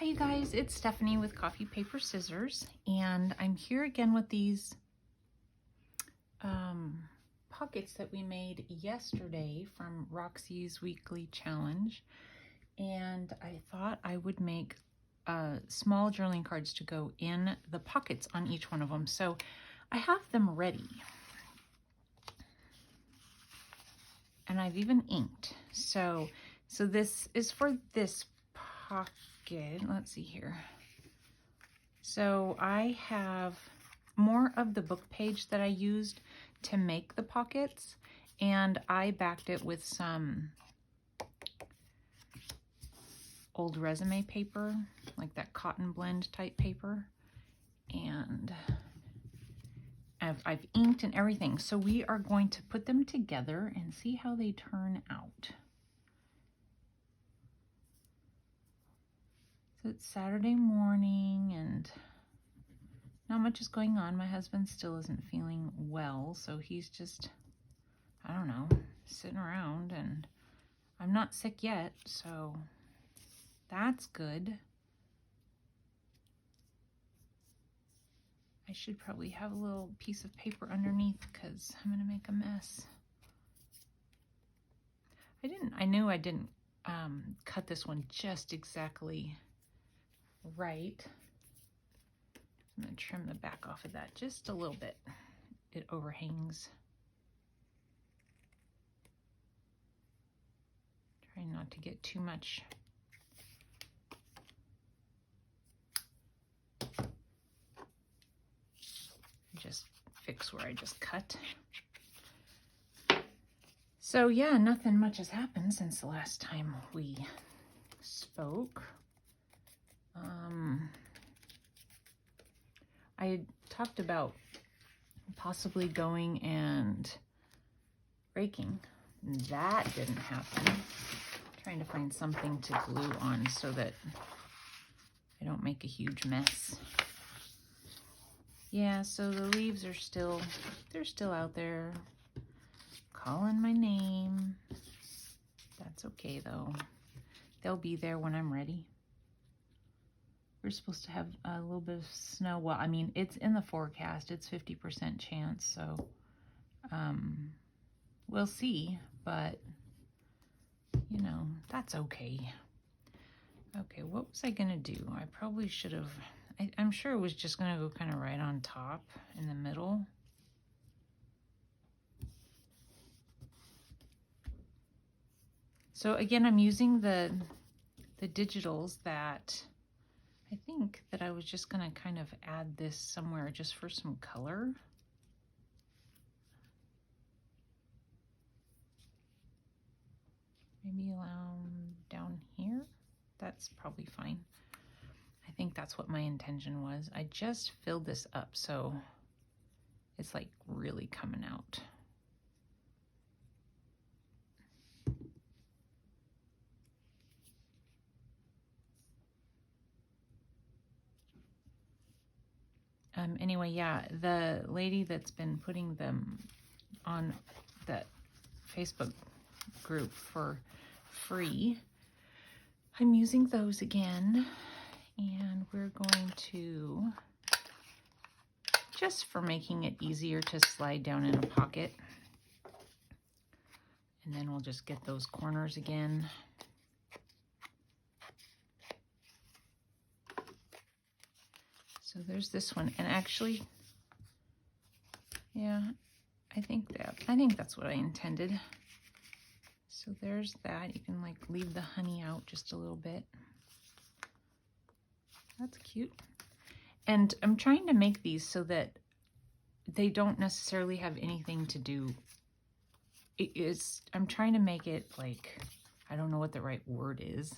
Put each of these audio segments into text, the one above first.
Hi you guys, it's Stephanie with Coffee Paper Scissors, and I'm here again with these pockets that we made yesterday from Roxy's weekly challenge. And I thought I would make small journaling cards to go in the pockets on each one of them. So I have them ready. And I've even inked. So this is for this pocket. Let's see here. So I have more of the book page that I used to make the pockets, and I backed it with some old resume paper, like that cotton blend type paper, and I've inked and everything. So we are going to put them together and see how they turn out. So it's Saturday morning and not much is going on. My husband still isn't feeling well, so he's just, I don't know, sitting around, and I'm not sick yet, so that's good. I should probably have a little piece of paper underneath because I'm gonna make a mess. I knew I didn't cut this one just exactly right. I'm gonna trim the back off of that just a little bit. It overhangs. Trying not to get too much. Just fix where I just cut. So yeah, nothing much has happened since the last time we spoke. I had talked about possibly going and raking. That didn't happen. Trying to find something to glue on so that I don't make a huge mess. Yeah, so the leaves are still, they're still out there calling my name. That's okay though. They'll be there when I'm ready. We're supposed to have a little bit of snow. Well, I mean, it's in the forecast. It's 50% chance, so we'll see, but you know, that's okay. Okay, what was I gonna do? I probably should have, I'm sure it was just gonna go kind of right on top in the middle. So again, I'm using the digitals that I think that I was just gonna kind of add this somewhere just for some color. Maybe down here. That's probably fine. I think that's what my intention was. I just filled this up, so it's like really coming out. Anyway, yeah, the lady that's been putting them on that Facebook group for free, I'm using those again, and we're going to, just for making it easier to slide down in a pocket, and then we'll just get those corners again. So there's this one, and actually, yeah, I think that's what I intended. So there's that. You can like leave the honey out just a little bit. That's cute. And I'm trying to make these so that they don't necessarily have anything to do. I'm trying to make it like, I don't know what the right word is.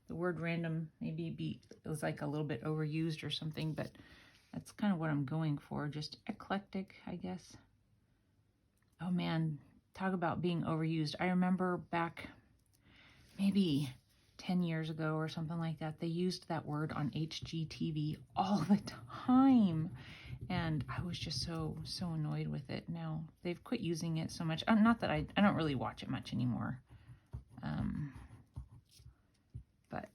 The word random maybe it was like a little bit overused or something, but that's kind of what I'm going for. Just eclectic, I guess. Oh man, talk about being overused. I remember back maybe 10 years ago or something like that, they used that word on HGTV all the time. And I was just so annoyed with it. Now they've quit using it so much. Not that I don't really watch it much anymore. But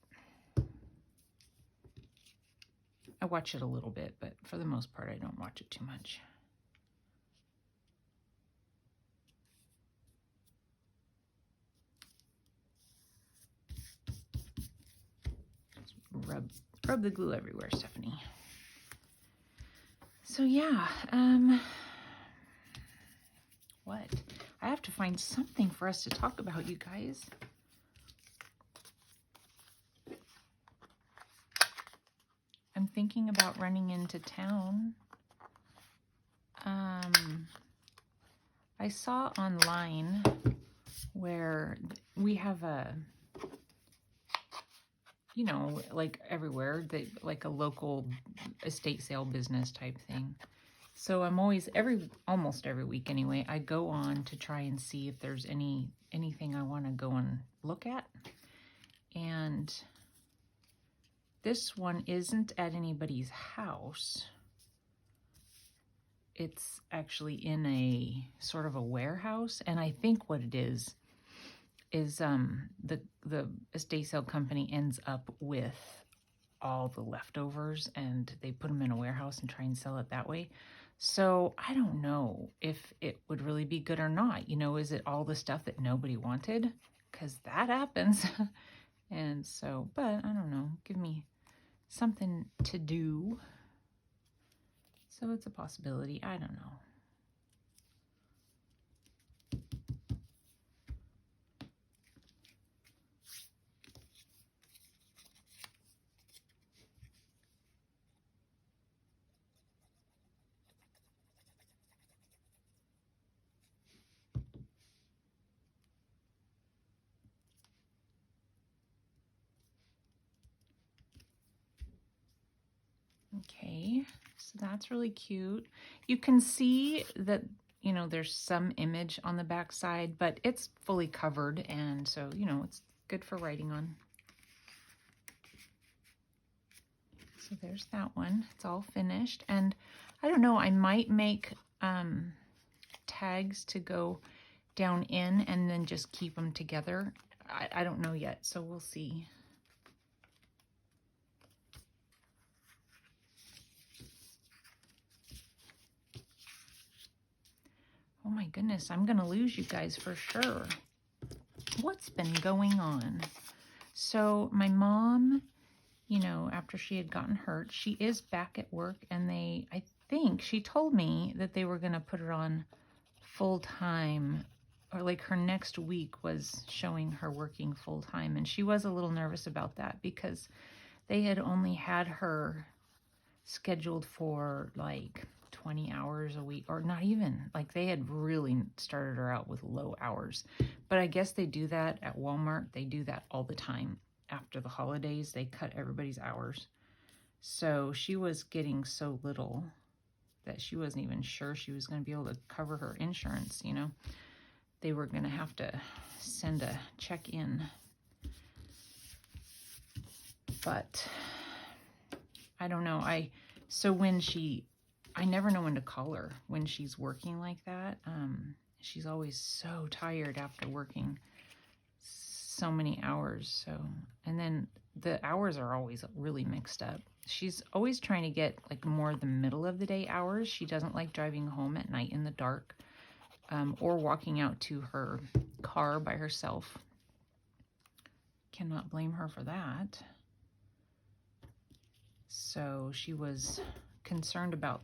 I watch it a little bit, but for the most part, I don't watch it too much. Rub the glue everywhere, Stephanie. So yeah, what? I have to find something for us to talk about, you guys. I'm thinking about running into town. I saw online where we have a, you know, like everywhere, like a local estate sale business type thing. So I'm always, almost every week anyway, I go on to try and see if there's anything I want to go and look at. And this one isn't at anybody's house. It's actually in a sort of a warehouse. And I think what it is the estate sale company ends up with all the leftovers and they put them in a warehouse and try and sell it that way. So I don't know if it would really be good or not. You know, is it all the stuff that nobody wanted? Because that happens. And so, but I don't know. Give me something to do. So it's a possibility. I don't know. Okay, so that's really cute. You can see that, you know, there's some image on the back side, but it's fully covered, and so, you know, it's good for writing on. So there's that one. It's all finished. And I don't know, I might make tags to go down in and then just keep them together. I don't know yet, so we'll see. Oh my goodness, I'm going to lose you guys for sure. What's been going on? So my mom, you know, after she had gotten hurt, she is back at work, and I think she told me that they were going to put her on full time, or like her next week was showing her working full time. And she was a little nervous about that because they had only had her scheduled for like 20 hours a week, or not even, like they had really started her out with low hours. But I guess they do that at Walmart. They do that all the time. After the holidays, they cut everybody's hours. So she was getting so little that she wasn't even sure she was going to be able to cover her insurance, you know. They were going to have to send a check in. But I don't know. So when I never know when to call her when she's working like that. She's always so tired after working so many hours. So, and then the hours are always really mixed up. She's always trying to get like more the middle of the day hours. She doesn't like driving home at night in the dark, or walking out to her car by herself. Cannot blame her for that. So she was concerned about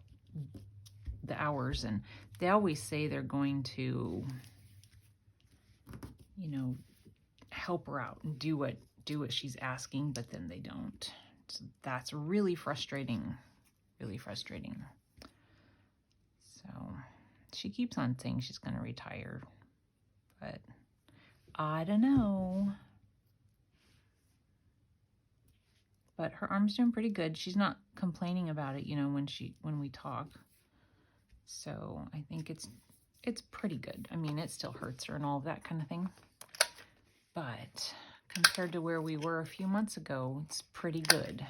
the hours, and they always say they're going to, you know, help her out and do what she's asking, but then they don't. So that's really frustrating, really frustrating. So she keeps on saying she's going to retire, but I don't know. But her arm's doing pretty good. She's not complaining about it, you know, when we talk. So I think it's pretty good. I mean, it still hurts her and all that kind of thing. But compared to where we were a few months ago, it's pretty good.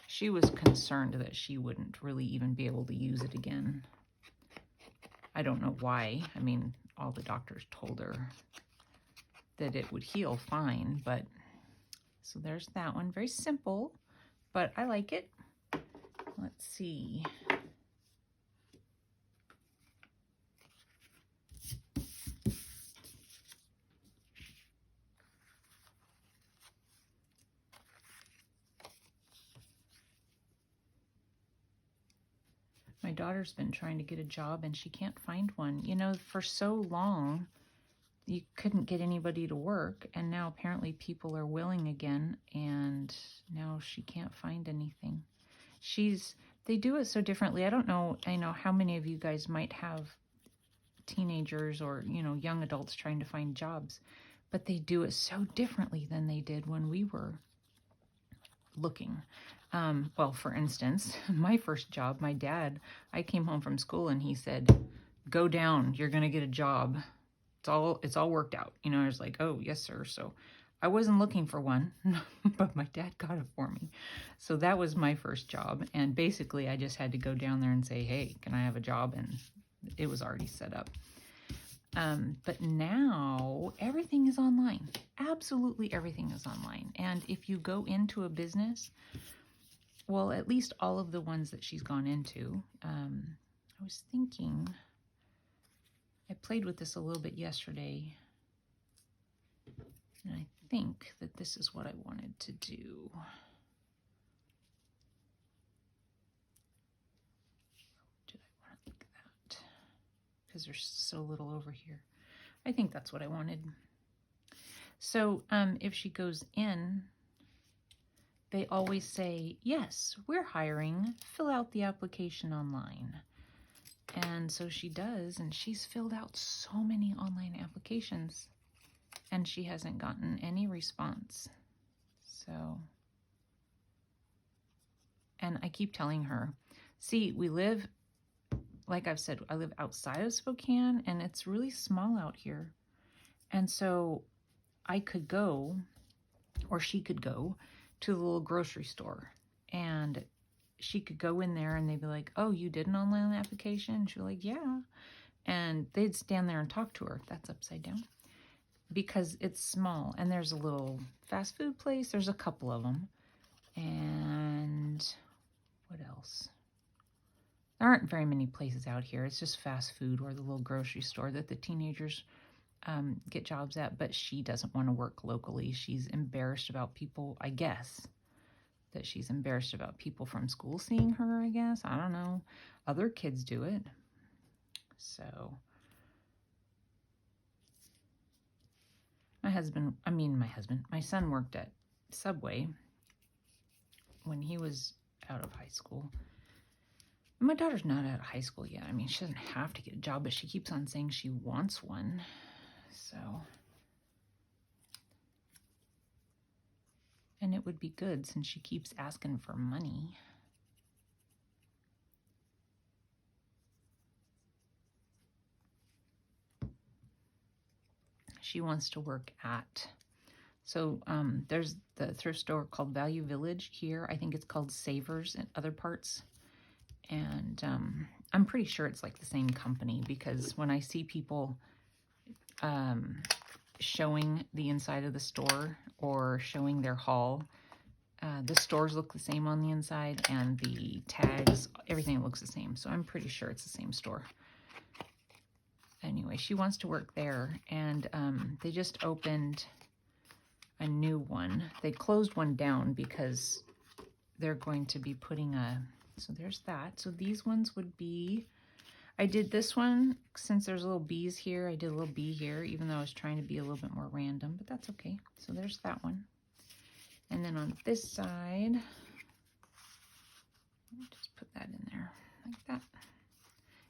She was concerned that she wouldn't really even be able to use it again. I don't know why. I mean, all the doctors told her that it would heal fine, but so there's that one. Very simple, but I like it. Let's see. My daughter's been trying to get a job and she can't find one. You know, for so long, you couldn't get anybody to work, and now apparently people are willing again, and now she can't find anything. They do it so differently. I know how many of you guys might have teenagers or, you know, young adults trying to find jobs, but they do it so differently than they did when we were looking. Well, for instance, my first job, my dad, I came home from school and he said, go down, you're going to get a job. It's all worked out. You know, I was like, oh, yes, sir. So I wasn't looking for one, but my dad got it for me. So that was my first job. And basically I just had to go down there and say, hey, can I have a job? And it was already set up. But now everything is online. Absolutely everything is online. And if you go into a business, well, at least all of the ones that she's gone into, I was thinking, I played with this a little bit yesterday, and I think that this is what I wanted to do. Did I want it like that? Because there's so little over here. I think that's what I wanted. So if she goes in, they always say, yes, we're hiring, fill out the application online. And so she does, and she's filled out so many online applications, and she hasn't gotten any response. So, and I keep telling her, see, we live, like I've said, I live outside of Spokane, and it's really small out here. And so I could go, or she could go, to the little grocery store, and she could go in there and they'd be like, oh, you did an online application? And she'd be like, yeah. And they'd stand there and talk to her. That's upside down. Because it's small. And there's a little fast food place. There's a couple of them. And what else? There aren't very many places out here. It's just fast food or the little grocery store that the teenagers get jobs at. But she doesn't want to work locally. She's embarrassed about people, I guess. That she's embarrassed about people from school seeing her, I guess. I don't know. Other kids do it. So, my son worked at Subway when he was out of high school. My daughter's not out of high school yet. I mean, she doesn't have to get a job, but she keeps on saying she wants one. So... and it would be good since she keeps asking for money. She wants to work at, so there's the thrift store called Value Village here. I think it's called Savers in other parts. And I'm pretty sure it's like the same company, because when I see people showing the inside of the store or showing their haul, the stores look the same on the inside, and the tags, everything looks the same. So I'm pretty sure it's the same store. Anyway, she wants to work there, and they just opened a new one. They closed one down because they're going to be putting so there's that. So these ones would be, I did this one, since there's little bees here, I did a little bee here, even though I was trying to be a little bit more random, but that's okay. So there's that one. And then on this side, just put that in there like that.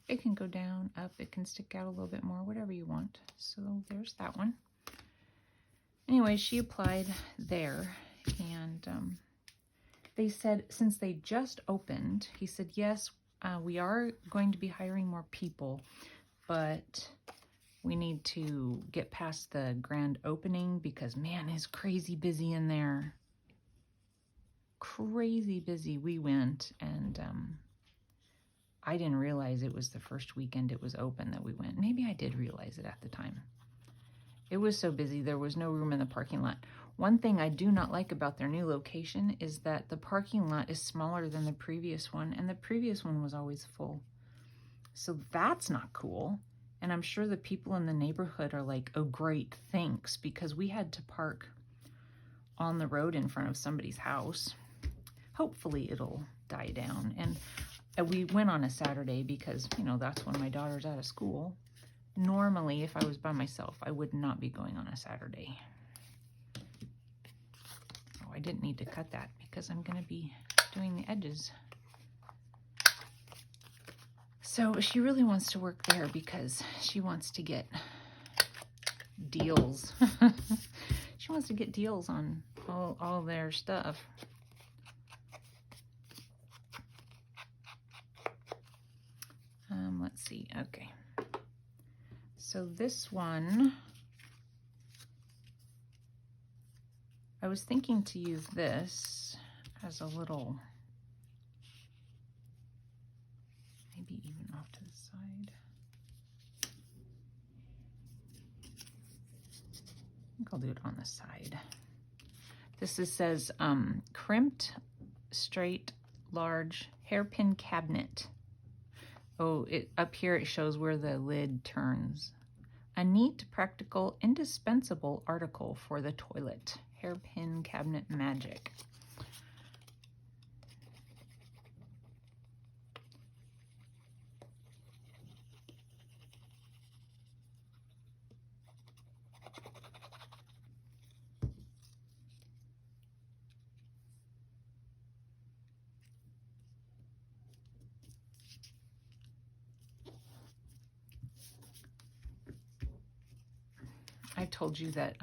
It can go down, up, it can stick out a little bit more, whatever you want. So there's that one. Anyway, she applied there, and they said, since they just opened, he said, yes, we are going to be hiring more people, but we need to get past the grand opening because, man, it's crazy busy in there. Crazy busy. We went, and I didn't realize it was the first weekend it was open that we went. Maybe I did realize it at the time. It was so busy, there was no room in the parking lot. One thing I do not like about their new location is that the parking lot is smaller than the previous one, and the previous one was always full. So that's not cool. And I'm sure the people in the neighborhood are like, oh great, thanks, because we had to park on the road in front of somebody's house. Hopefully it'll die down. And we went on a Saturday because, you know, that's when my daughter's out of school. Normally, if I was by myself, I would not be going on a Saturday. Oh, I didn't need to cut that because I'm going to be doing the edges. So she really wants to work there because she wants to get deals. She wants to get deals on all their stuff. Let's see. Okay. So this one, I was thinking to use this as a little, maybe even off to the side. I think I'll do it on the side. This says crimped, straight, large hairpin cabinet. Oh, up here it shows where the lid turns. A neat, practical, indispensable article for the toilet. Hairpin cabinet magic. I told you that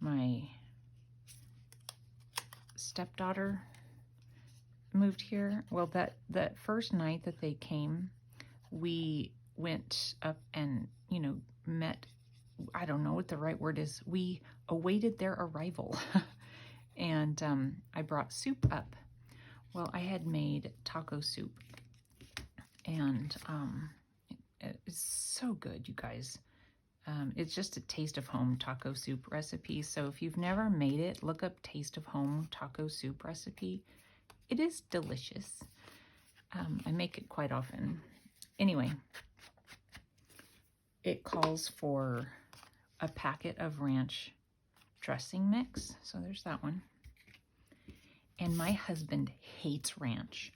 my stepdaughter moved here. Well, that first night that they came, we went up and, you know, met, I don't know what the right word is. We awaited their arrival. And I brought soup up. Well, I had made taco soup. And it's so good, you guys. It's just a Taste of Home taco soup recipe. So if you've never made it, look up Taste of Home taco soup recipe. It is delicious. I make it quite often. Anyway, it calls for a packet of ranch dressing mix. So there's that one. And my husband hates ranch.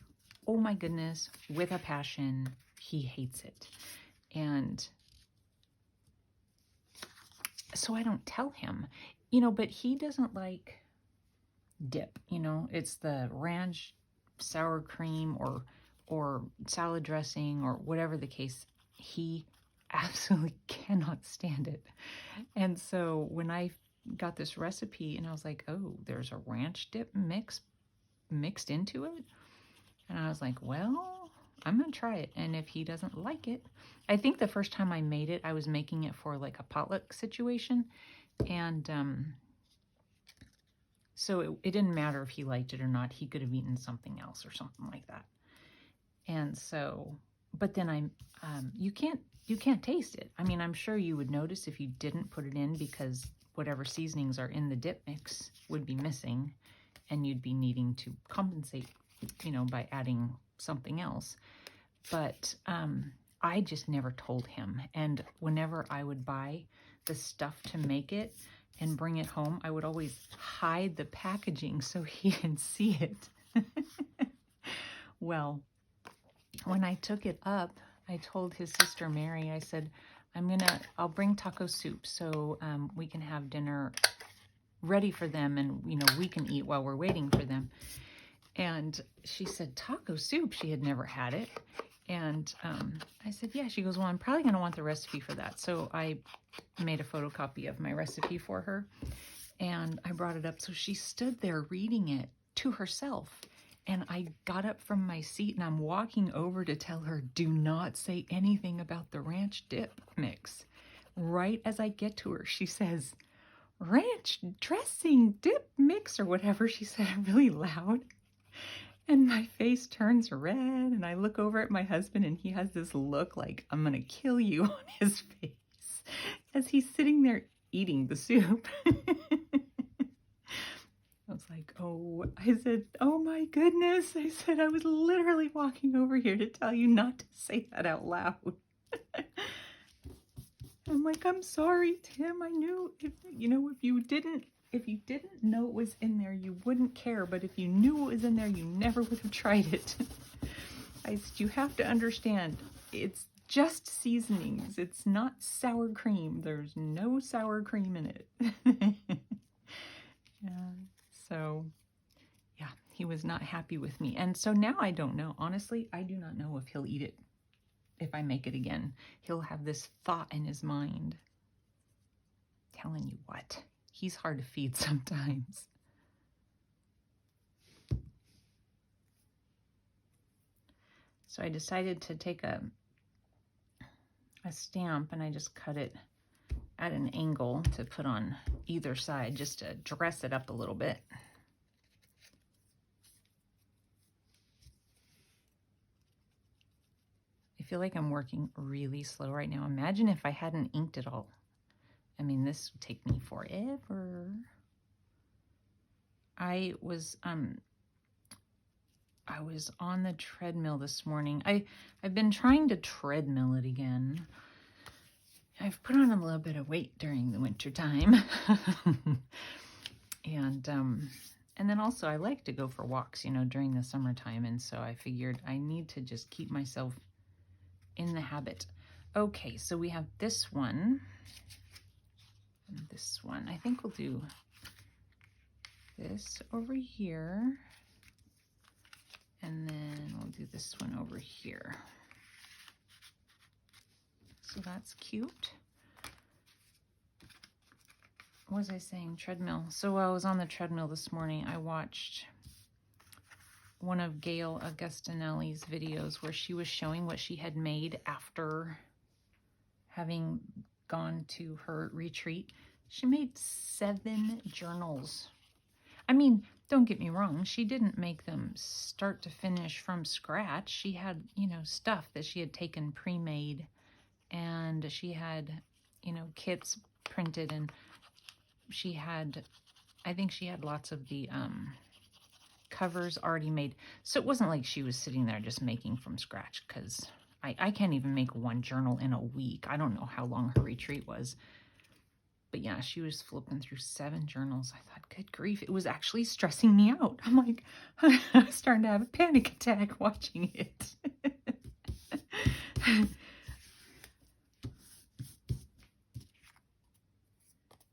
Oh my goodness, with a passion, he hates it. And so I don't tell him, you know, but he doesn't like dip, you know, it's the ranch, sour cream, or salad dressing, or whatever the case. He absolutely cannot stand it. And so when I got this recipe and I was like, oh, there's a ranch dip mixed into it. And I was like, well, I'm going to try it. And if he doesn't like it, I think the first time I made it, I was making it for like a potluck situation. And so it didn't matter if he liked it or not. He could have eaten something else or something like that. And so, but then you can't taste it. I mean, I'm sure you would notice if you didn't put it in, because whatever seasonings are in the dip mix would be missing, and you'd be needing to compensate, you know, by adding something else. But I just never told him. And whenever I would buy the stuff to make it and bring it home, I would always hide the packaging so he didn't see it. Well, when I took it up, I told his sister Mary, I said, I'll bring taco soup so we can have dinner ready for them, and, you know, we can eat while we're waiting for them. And she said, taco soup? She had never had it. And I said, yeah. She goes, well, I'm probably going to want the recipe for that. So I made a photocopy of my recipe for her, and I brought it up. So she stood there reading it to herself. And I got up from my seat and I'm walking over to tell her, do not say anything about the ranch dip mix. Right as I get to her, she says, ranch dressing dip mix, or whatever she said really loud. And my face turns red, and I look over at my husband, and he has this look like I'm going to kill you on his face as he's sitting there eating the soup. I was like, oh, I said, oh my goodness. I said, I was literally walking over here to tell you not to say that out loud. I'm like, I'm sorry, Tim. I knew if you didn't know it was in there, you wouldn't care. But if you knew it was in there, you never would have tried it. I said, you have to understand, it's just seasonings. It's not sour cream. There's no sour cream in it. So, yeah, he was not happy with me. And so now I don't know. Honestly, I do not know if he'll eat it if I make it again. He'll have this thought in his mind. Telling you what, he's hard to feed sometimes. So I decided to take a stamp and I just cut it at an angle to put on either side just to dress it up a little bit. I feel like I'm working really slow right now. Imagine if I hadn't inked it all. I mean, this would take me forever. I was on the treadmill this morning. I've been trying to treadmill it again. I've put on a little bit of weight during the winter time. And then also I like to go for walks, during the summertime. And so I figured I need to just keep myself in the habit. Okay, so we have this one. And this one. I think we'll do this over here. And then we'll do this one over here. So that's cute. What was I saying? Treadmill. So while I was on the treadmill this morning, I watched one of Gail Augustinelli's videos where she was showing what she had made after having gone to her retreat. She made 7 journals. I mean, don't get me wrong, she didn't make them start to finish from scratch. She had, stuff that she had taken pre-made, and she had, kits printed, and I think she had lots of the covers already made. So it wasn't like she was sitting there just making from scratch, because I can't even make one journal in a week. I don't know how long her retreat was. But yeah, she was flipping through 7 journals. I thought, good grief, it was actually stressing me out. I'm like, I was starting to have a panic attack watching it.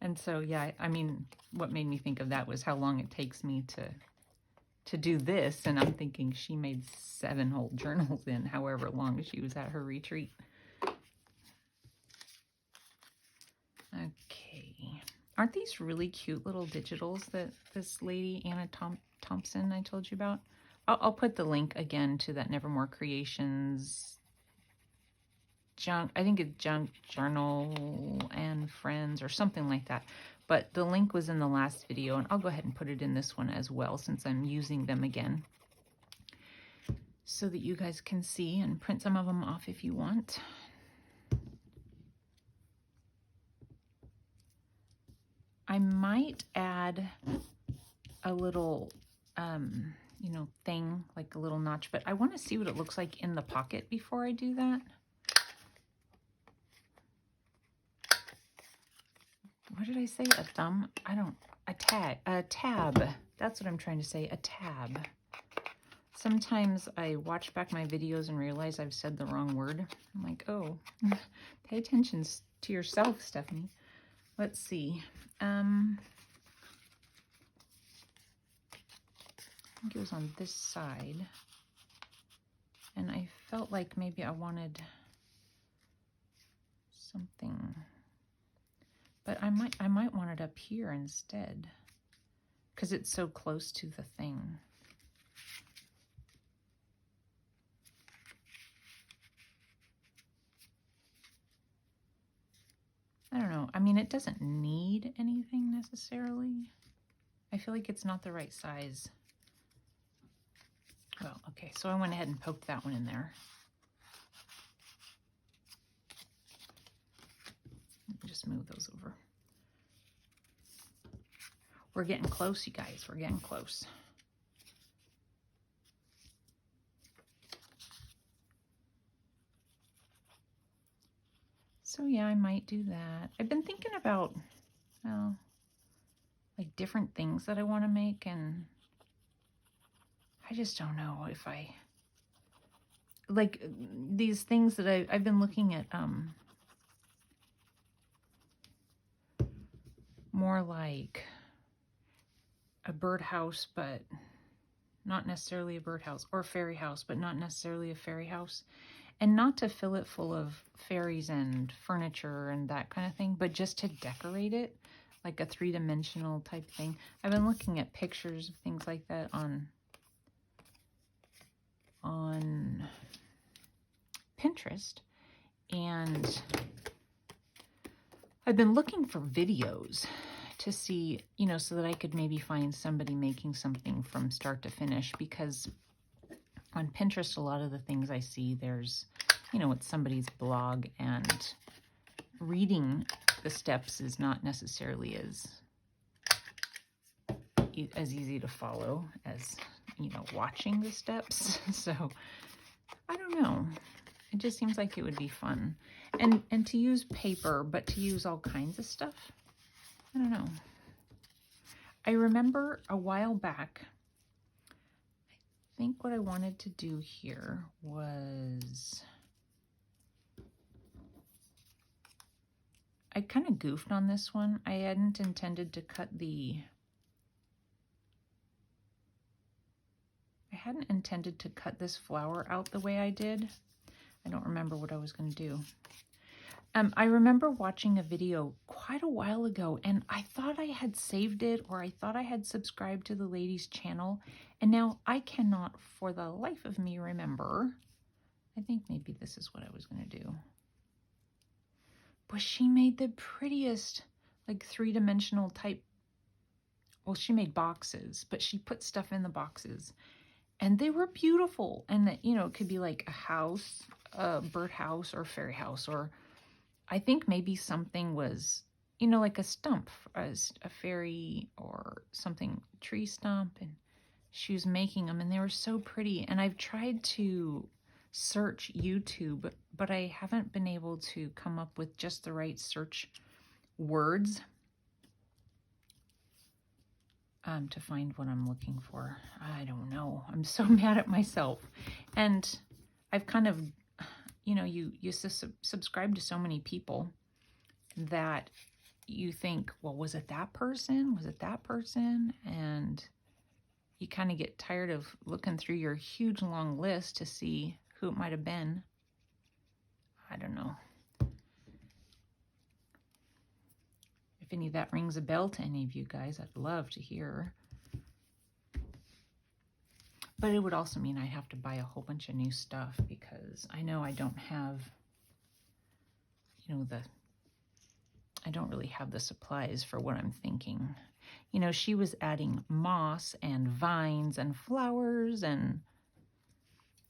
And so, yeah, I mean, what made me think of that was how long it takes me to do this. And I'm thinking she made 7 whole journals in however long she was at her retreat. Okay. Aren't these really cute little digitals that this lady, Anna Thompson, I told you about? I'll put the link again to that Nevermore Creations junk, I think it's Junk Journal and Friends or something like that. But the link was in the last video, and I'll go ahead and put it in this one as well since I'm using them again, so that you guys can see and print some of them off if you want. I might add a little, thing, like a little notch, but I want to see what it looks like in the pocket before I do that. What did I say? A thumb? A tab. That's what I'm trying to say, a tab. Sometimes I watch back my videos and realize I've said the wrong word. I'm like, oh, pay attention to yourself, Stephanie. Let's see. I think it was on this side. And I felt like maybe I wanted something. But I might want it up here instead, because it's so close to the thing. I don't know. I mean, it doesn't need anything necessarily. I feel like it's not the right size. Well, okay, so I went ahead and poked that one in there. Let me just move those over. We're getting close, you guys. We're getting close. So yeah, I might do that. I've been thinking about, well, like different things that I want to make, and I just don't know if I, like these things that I've been looking at, more like a birdhouse, but not necessarily a birdhouse, or a fairy house, but not necessarily a fairy house. And not to fill it full of fairies and furniture and that kind of thing, but just to decorate it, like a three-dimensional type thing. I've been looking at pictures of things like that on Pinterest, and I've been looking for videos to see, you know, so that I could maybe find somebody making something from start to finish, because on Pinterest, a lot of the things I see, there's, you know, it's somebody's blog, and reading the steps is not necessarily as easy to follow as, you know, watching the steps. So I don't know. It just seems like it would be fun. And to use paper, but to use all kinds of stuff. I don't know. I remember a while back, I think what I wanted to do here was, I kind of goofed on this one. I hadn't intended to cut this flower out the way I did. I don't remember what I was going to do. I remember watching a video quite a while ago, and I thought I had saved it, or I thought I had subscribed to the lady's channel, and now I cannot for the life of me remember. I think maybe this is what I was going to do. But she made the prettiest, like, three-dimensional type. Well, she made boxes, but she put stuff in the boxes, and they were beautiful. And that, you know, it could be like a house, a birdhouse, or fairy house, or I think maybe something was, you know, like a stump, as a fairy or something, tree stump, and she was making them, and they were so pretty. And I've tried to search YouTube, but I haven't been able to come up with just the right search words to find what I'm looking for. I don't know. I'm so mad at myself. And I've kind of, you know, you subscribe to so many people that you think, well, was it that person? Was it that person? And you kind of get tired of looking through your huge long list to see who it might have been. I don't know. If any of that rings a bell to any of you guys, I'd love to hear. But it would also mean I have to buy a whole bunch of new stuff, because I know I don't have, you know, I don't really have the supplies for what I'm thinking. You know, she was adding moss and vines and flowers and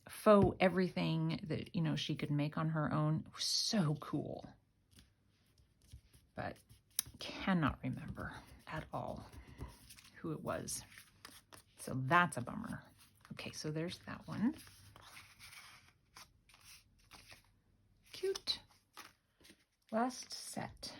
faux everything that, you know, she could make on her own. It was so cool. But cannot remember at all who it was. So that's a bummer. Okay, so there's that one. Cute. Last set.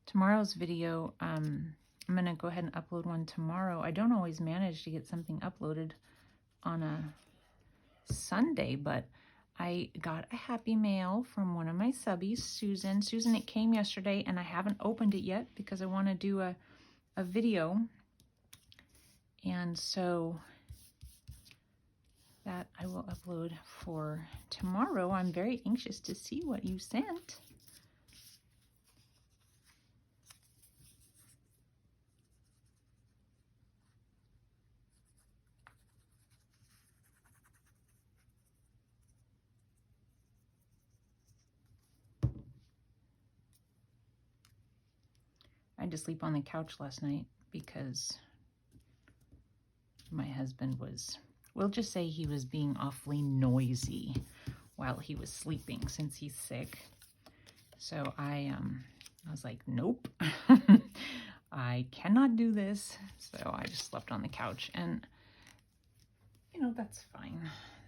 Tomorrow's video, I'm going to go ahead and upload one tomorrow. I don't always manage to get something uploaded on a Sunday, but I got a happy mail from one of my subbies, Susan. Susan, it came yesterday, and I haven't opened it yet because I want to do a video. And so that I will upload for tomorrow. I'm very anxious to see what you sent. tried to sleep on the couch last night because my husband was, we'll just say he was being awfully noisy while he was sleeping since he's sick. So I was like, nope, I cannot do this. So I just slept on the couch, and you know, that's fine.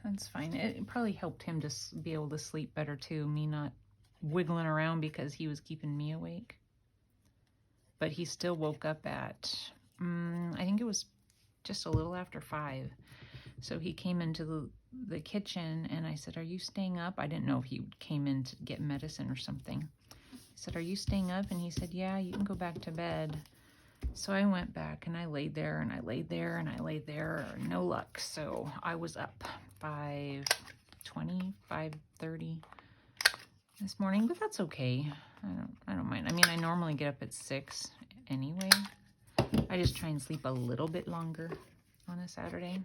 That's fine. It probably helped him to be able to sleep better too, me not wiggling around because he was keeping me awake. But he still woke up at, I think it was just a little after 5. So he came into the kitchen, and I said, are you staying up? I didn't know if he came in to get medicine or something. I said, are you staying up? And he said, yeah, you can go back to bed. So I went back, and I laid there, and I laid there, and I laid there. No luck. So I was up 5:20, 5:30 this morning, but that's okay. I don't mind. I mean, I normally get up at 6 anyway. I just try and sleep a little bit longer on a Saturday,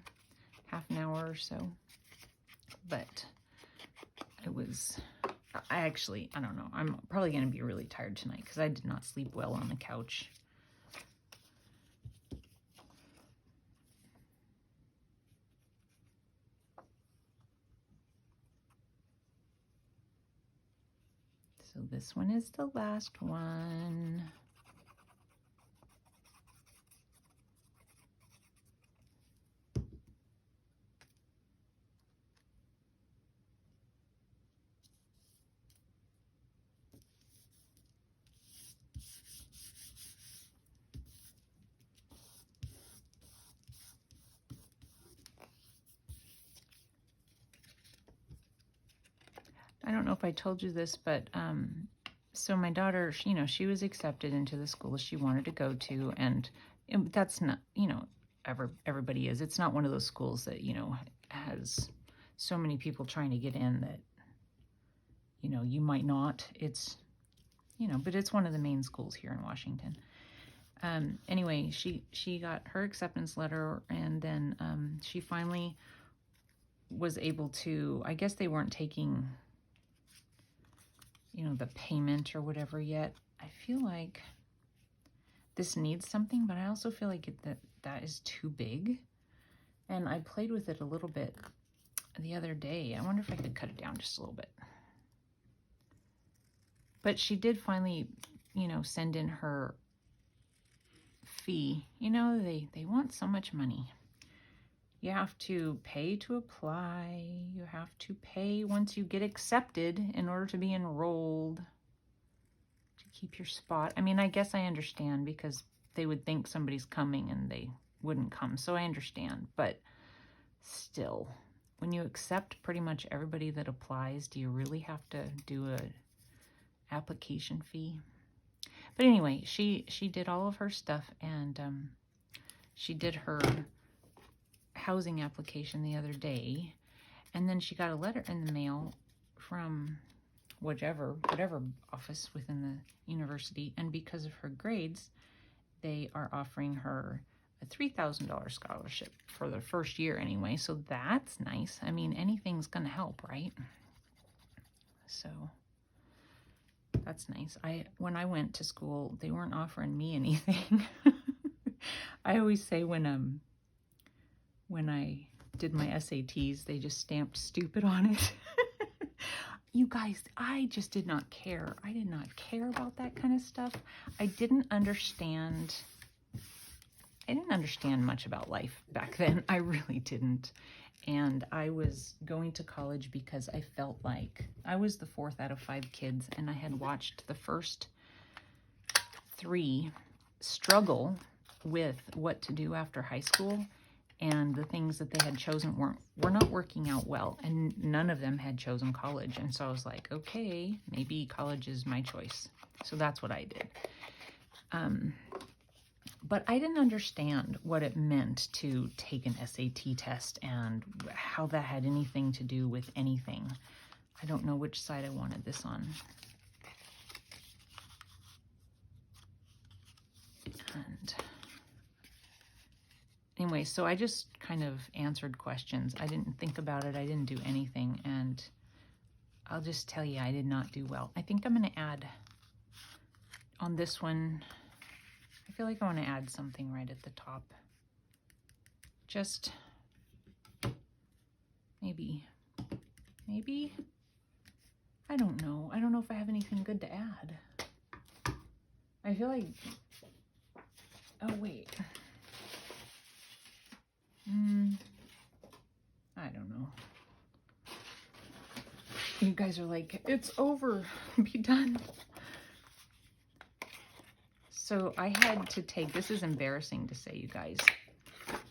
half an hour or so. But it was, I don't know. I'm probably going to be really tired tonight because I did not sleep well on the couch. So this one is the last one. I don't know if I told you this, but so my daughter, you know, she was accepted into the school she wanted to go to, and that's not, you know, everybody is. It's not one of those schools that, you know, has so many people trying to get in that, you know, you might not. It's, you know, but it's one of the main schools here in Washington. Anyway, she got her acceptance letter, and then she finally was able to, I guess they weren't taking, you know, the payment or whatever yet. I feel like this needs something, but I also feel like that is too big. And I played with it a little bit the other day. I wonder if I could cut it down just a little bit. But she did finally, you know, send in her fee. You know, they want so much money. You have to pay to apply. You have to pay once you get accepted in order to be enrolled, to keep your spot. I mean, I guess I understand because they would think somebody's coming and they wouldn't come. So I understand. But still, when you accept pretty much everybody that applies, do you really have to do a application fee? But anyway, she did all of her stuff, and she did her housing application the other day, and then she got a letter in the mail from whatever office within the university, and because of her grades, they are offering her a $3,000 scholarship for the first year anyway, so that's nice. I mean, anything's gonna help, right? So that's nice. When I went to school, they weren't offering me anything. I always say when I did my SATs, they just stamped stupid on it. You guys, I just did not care. I did not care about that kind of stuff. I didn't understand much about life back then. I really didn't. And I was going to college because I felt like I was the 4th out of 5 kids, and I had watched the first 3 struggle with what to do after high school, and the things that they had chosen were not working out well, and none of them had chosen college. And so I was like, okay, maybe college is my choice. So that's what I did. But I didn't understand what it meant to take an SAT test and how that had anything to do with anything. I don't know which side I wanted this on. And anyway, so I just kind of answered questions. I didn't think about it. I didn't do anything. And I'll just tell you, I did not do well. I think I'm going to add on this one I feel like I want to add something right at the top. Just maybe, I don't know. I don't know if I have anything good to add. I feel like, oh wait. I don't know. You guys are like, it's over, be done. So I had to take, this is embarrassing to say, you guys,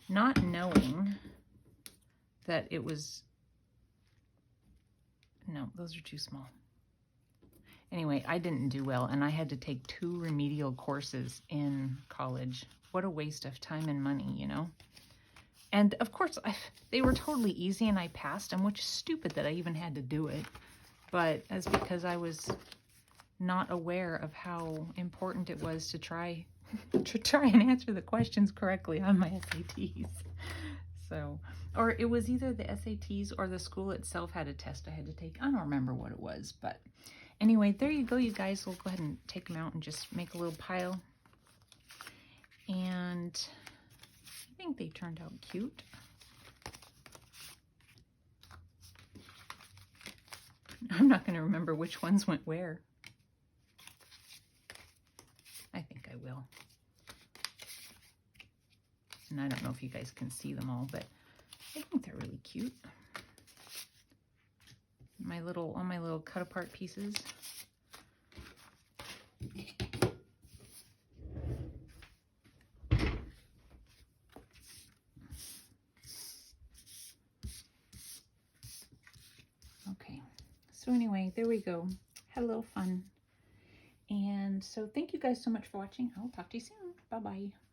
not knowing that it was, no, those are too small. Anyway, I didn't do well, and I had to take 2 remedial courses in college. What a waste of time and money, you know? And of course, they were totally easy and I passed them, which is stupid that I even had to do it. But that's because I was not aware of how important it was to try and answer the questions correctly on my SATs. So, or it was either the SATs or the school itself had a test I had to take. I don't remember what it was, but anyway, there you go, you guys. We'll go ahead and take them out and just make a little pile. And I think they turned out cute. I'm not going to remember which ones went where. I think I will. And I don't know if you guys can see them all, but I think they're really cute. All my little cut apart pieces. Okay, so anyway, there we go. Had a little fun. And so thank you guys so much for watching. I'll talk to you soon. Bye-bye.